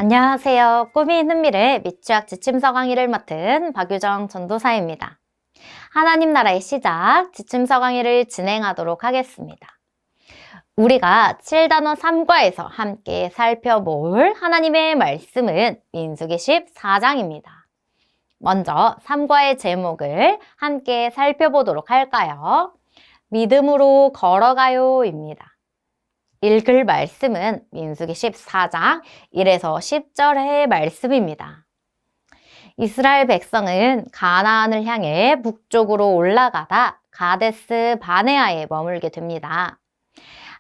안녕하세요. 꿈이 있는 미래 미취학 지침서 강의를 맡은 박유정 전도사입니다. 하나님 나라의 시작 지침서 강의를 진행하도록 하겠습니다. 우리가 7단원 3과에서 함께 살펴볼 하나님의 말씀은 민수기 14장입니다. 먼저 3과의 제목을 함께 살펴보도록 할까요? 믿음으로 걸어가요입니다. 읽을 말씀은 민수기 14장 1에서 10절의 말씀입니다. 이스라엘 백성은 가나안을 향해 북쪽으로 올라가다 가데스 바네아에 머물게 됩니다.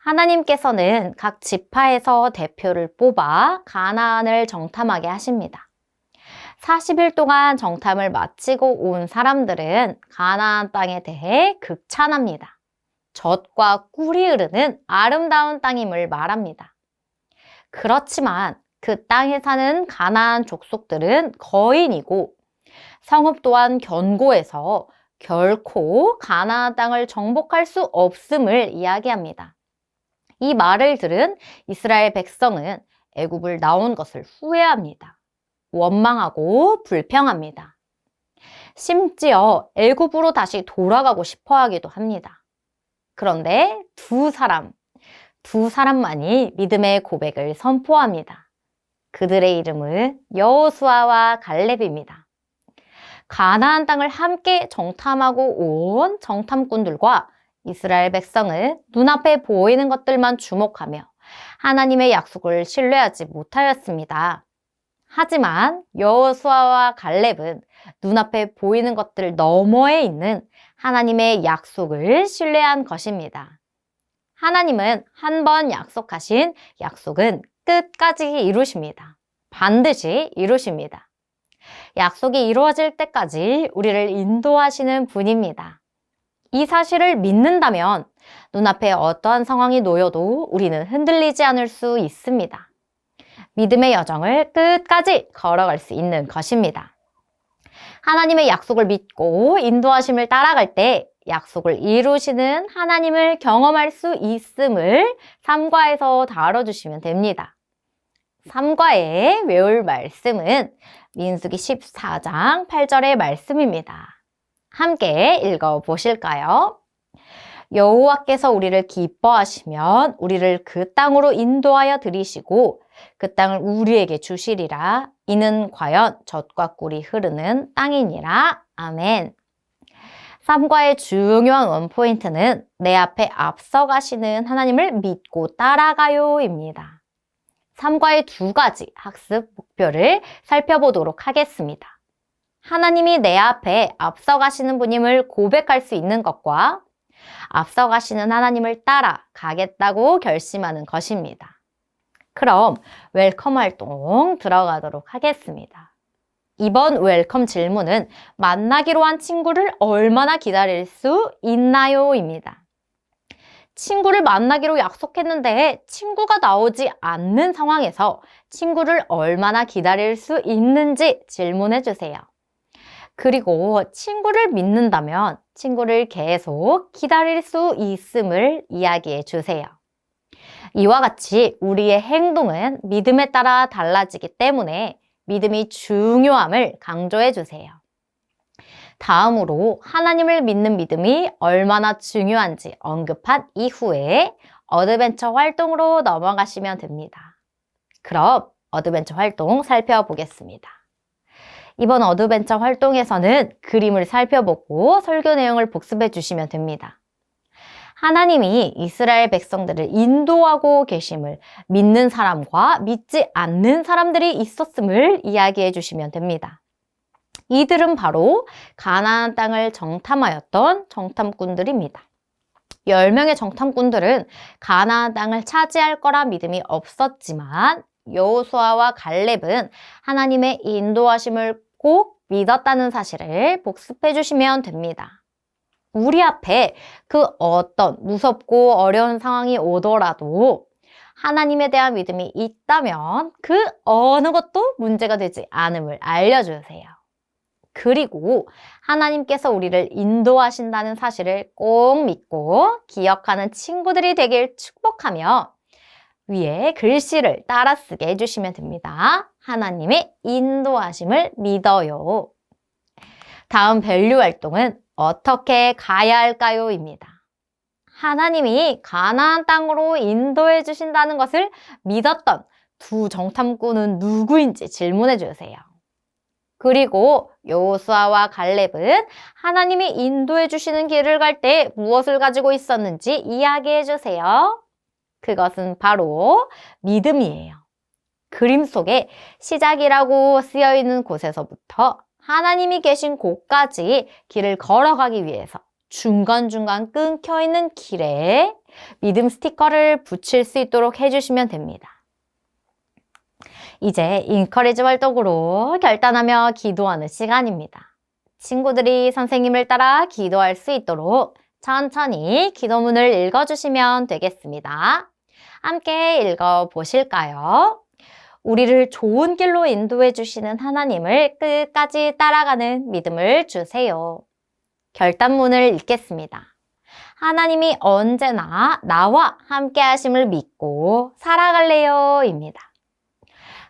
하나님께서는 각 지파에서 대표를 뽑아 가나안을 정탐하게 하십니다. 40일 동안 정탐을 마치고 온 사람들은 가나안 땅에 대해 극찬합니다. 젖과 꿀이 흐르는 아름다운 땅임을 말합니다. 그렇지만 그 땅에 사는 가나안 족속들은 거인이고 성읍 또한 견고해서 결코 가나안 땅을 정복할 수 없음을 이야기합니다. 이 말을 들은 이스라엘 백성은 애굽을 나온 것을 후회합니다. 원망하고 불평합니다. 심지어 애굽으로 다시 돌아가고 싶어 하기도 합니다. 그런데 두 사람만이 믿음의 고백을 선포합니다. 그들의 이름은 여호수아와 갈렙입니다. 가나안 땅을 함께 정탐하고 온 정탐꾼들과 이스라엘 백성은 눈앞에 보이는 것들만 주목하며 하나님의 약속을 신뢰하지 못하였습니다. 하지만 여호수아와 갈렙은 눈앞에 보이는 것들 너머에 있는 하나님의 약속을 신뢰한 것입니다. 하나님은 한 번 약속하신 약속은 끝까지 이루십니다. 반드시 이루십니다. 약속이 이루어질 때까지 우리를 인도하시는 분입니다. 이 사실을 믿는다면 눈앞에 어떠한 상황이 놓여도 우리는 흔들리지 않을 수 있습니다. 믿음의 여정을 끝까지 걸어갈 수 있는 것입니다. 하나님의 약속을 믿고 인도하심을 따라갈 때 약속을 이루시는 하나님을 경험할 수 있음을 3과에서 다뤄주시면 됩니다. 3과에 외울 말씀은 민수기 14장 8절의 말씀입니다. 함께 읽어보실까요? 여호와께서 우리를 기뻐하시면 우리를 그 땅으로 인도하여 들이시고 그 땅을 우리에게 주시리라. 이는 과연 젖과 꿀이 흐르는 땅이니라. 아멘. 3과의 중요한 원포인트는 내 앞에 앞서가시는 하나님을 믿고 따라가요입니다. 3과의 두 가지 학습 목표를 살펴보도록 하겠습니다. 하나님이 내 앞에 앞서가시는 분임을 고백할 수 있는 것과 앞서가시는 하나님을 따라 가겠다고 결심하는 것입니다. 그럼 웰컴 활동 들어가도록 하겠습니다. 이번 웰컴 질문은 만나기로 한 친구를 얼마나 기다릴 수 있나요? 입니다. 친구를 만나기로 약속했는데 친구가 나오지 않는 상황에서 친구를 얼마나 기다릴 수 있는지 질문해 주세요. 그리고 친구를 믿는다면 친구를 계속 기다릴 수 있음을 이야기해 주세요. 이와 같이 우리의 행동은 믿음에 따라 달라지기 때문에 믿음이 중요함을 강조해 주세요. 다음으로 하나님을 믿는 믿음이 얼마나 중요한지 언급한 이후에 어드벤처 활동으로 넘어가시면 됩니다. 그럼 어드벤처 활동 살펴보겠습니다. 이번 어드벤처 활동에서는 그림을 살펴보고 설교 내용을 복습해 주시면 됩니다. 하나님이 이스라엘 백성들을 인도하고 계심을 믿는 사람과 믿지 않는 사람들이 있었음을 이야기해 주시면 됩니다. 이들은 바로 가나안 땅을 정탐하였던 정탐꾼들입니다. 10명의 정탐꾼들은 가나안 땅을 차지할 거라 믿음이 없었지만 여호수아와 갈렙은 하나님의 인도하심을 꼭 믿었다는 사실을 복습해 주시면 됩니다. 우리 앞에 그 어떤 무섭고 어려운 상황이 오더라도 하나님에 대한 믿음이 있다면 그 어느 것도 문제가 되지 않음을 알려주세요. 그리고 하나님께서 우리를 인도하신다는 사실을 꼭 믿고 기억하는 친구들이 되길 축복하며 위에 글씨를 따라 쓰게 해주시면 됩니다. 하나님의 인도하심을 믿어요. 다음 밸류 활동은 어떻게 가야 할까요? 입니다. 하나님이 가나안 땅으로 인도해 주신다는 것을 믿었던 두 정탐꾼은 누구인지 질문해 주세요. 그리고 여호수아와 갈렙은 하나님이 인도해 주시는 길을 갈 때 무엇을 가지고 있었는지 이야기해 주세요. 그것은 바로 믿음이에요. 그림 속에 시작이라고 쓰여 있는 곳에서부터 하나님이 계신 곳까지 길을 걸어가기 위해서 중간중간 끊겨 있는 길에 믿음 스티커를 붙일 수 있도록 해주시면 됩니다. 이제 인커리지 활동으로 결단하며 기도하는 시간입니다. 친구들이 선생님을 따라 기도할 수 있도록 천천히 기도문을 읽어주시면 되겠습니다. 함께 읽어보실까요? 우리를 좋은 길로 인도해 주시는 하나님을 끝까지 따라가는 믿음을 주세요. 결단문을 읽겠습니다. 하나님이 언제나 나와 함께 하심을 믿고 살아갈래요? 입니다.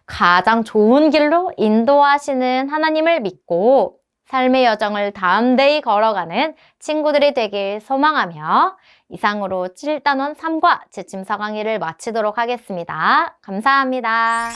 가장 좋은 길로 인도하시는 하나님을 믿고 삶의 여정을 담대히 걸어가는 친구들이 되길 소망하며 이상으로 7단원 3과 지침서 강의를 마치도록 하겠습니다. 감사합니다.